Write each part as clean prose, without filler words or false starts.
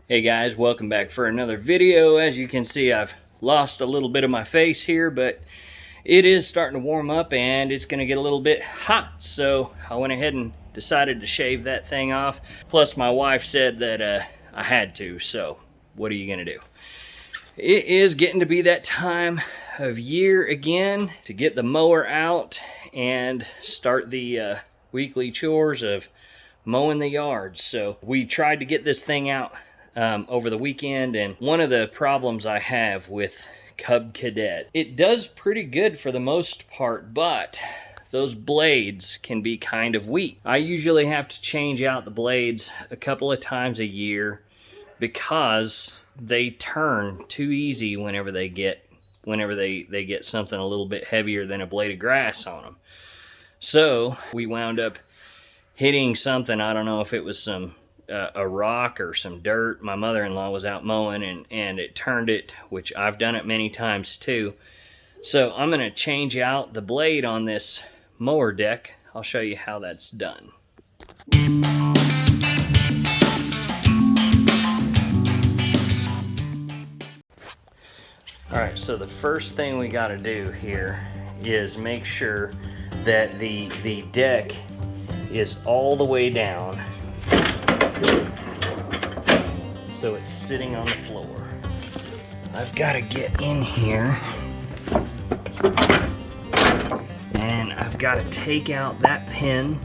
Hey guys, welcome back for another video. As you can see, I've lost a little bit of my face here, but it is starting to warm up and it's going to get a little bit hot. So I went ahead and decided to shave that thing off. Plus my wife said that I had to, so what are you going to do? It is getting to be that time of year again to get the mower out and start the weekly chores of mowing the yard. So we tried to get this thing out over the weekend, and one of the problems I have with Cub Cadet, it does pretty good for the most part, but those blades can be kind of weak. I usually have to change out the blades a couple of times a year because they turn too easy whenever they get something a little bit heavier than a blade of grass on them. So we wound up hitting something, I don't know if it was some a rock or some dirt. My mother-in-law was out mowing and it turned it, which I've done it many times too. So I'm going to change out the blade on this mower deck. I'll show you how that's done. Alright, so the first thing we got to do here is make sure that the deck is all the way down, so it's sitting on the floor. I've got to get in here and I've got to take out that pin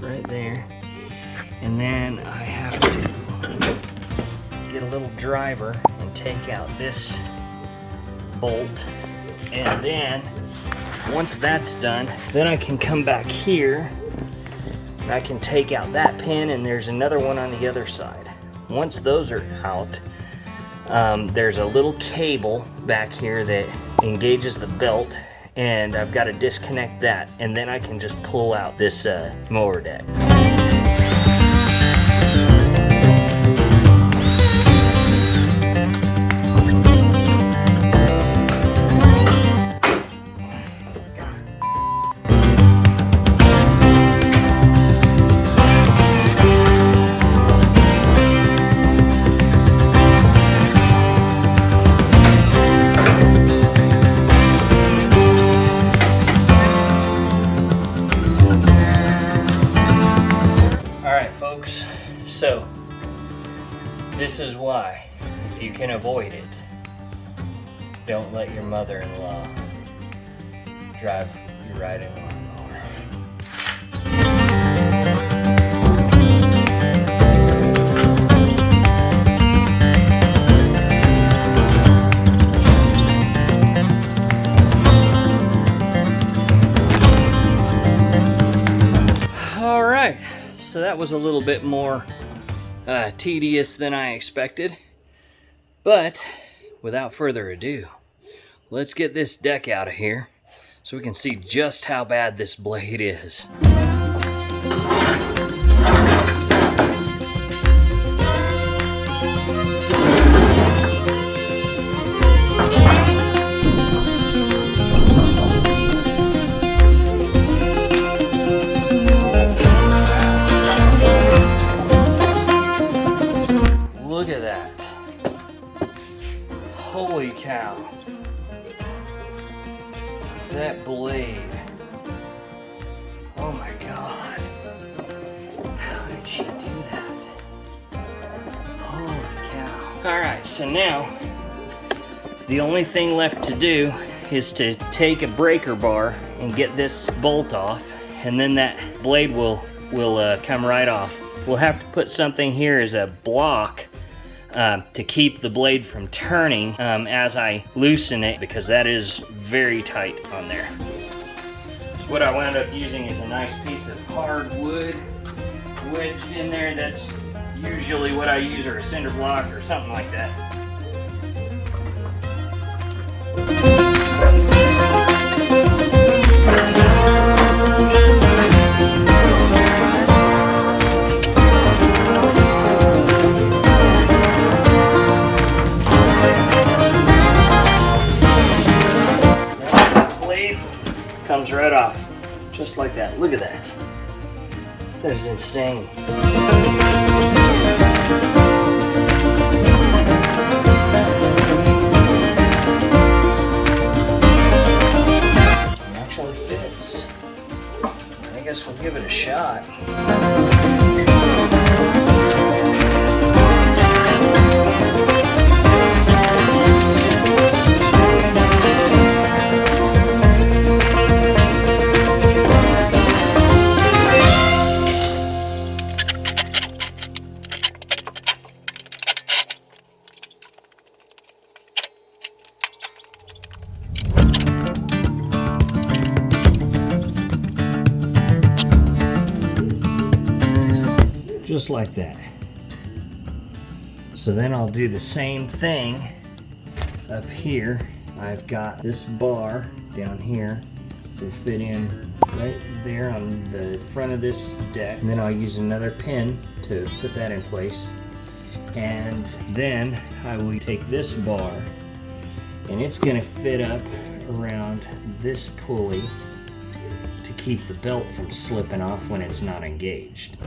right there, and then I have to get a little driver and take out this bolt, and then once that's done, then I can come back here and I can take out that pin, and there's another one on the other side. Once those are out, there's a little cable back here that engages the belt, and I've got to disconnect that, and then I can just pull out this mower deck. Folks, so this is why, if you can avoid it, don't let your mother-in-law drive your riding lawnmower. All right. So that was a little bit more tedious than I expected, but without further ado, let's get this deck out of here so we can see just how bad this blade is. Look at that. Holy cow. That blade. Oh my God. How did she do that? Holy cow. Alright, so now the only thing left to do is to take a breaker bar and get this bolt off, and then that blade will come right off. We'll have to put something here as a block to keep the blade from turning as I loosen it, because that is very tight on there. So what I wound up using is a nice piece of hardwood wedged in there. That's usually what I use, or a cinder block or something like that. Comes right off, just like that. Look at that. That is insane. just like that. So then I'll do the same thing up here. I've got this bar down here will fit in right there on the front of this deck, and then I'll use another pin to put that in place. And then I will take this bar, and it's going to fit up around this pulley to keep the belt from slipping off when it's not engaged.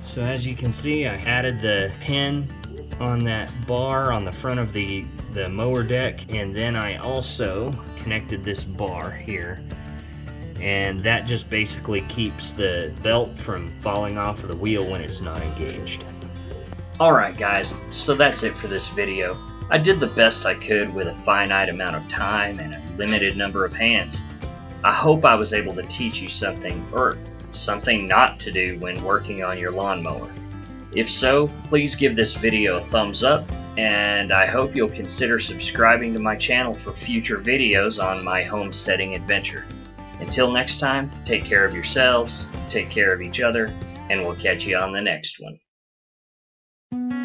So as you can see, I added the pin on that bar on the front of the mower deck, and then I also connected this bar here, and that just basically keeps the belt from falling off of the wheel when it's not engaged. Alright guys, so that's it for this video. I did the best I could with a finite amount of time and a limited number of hands. I hope I was able to teach you something, or something not to do when working on your lawnmower. If so, please give this video a thumbs up, and I hope you'll consider subscribing to my channel for future videos on my homesteading adventure. Until next time, take care of yourselves, take care of each other, and we'll catch you on the next one.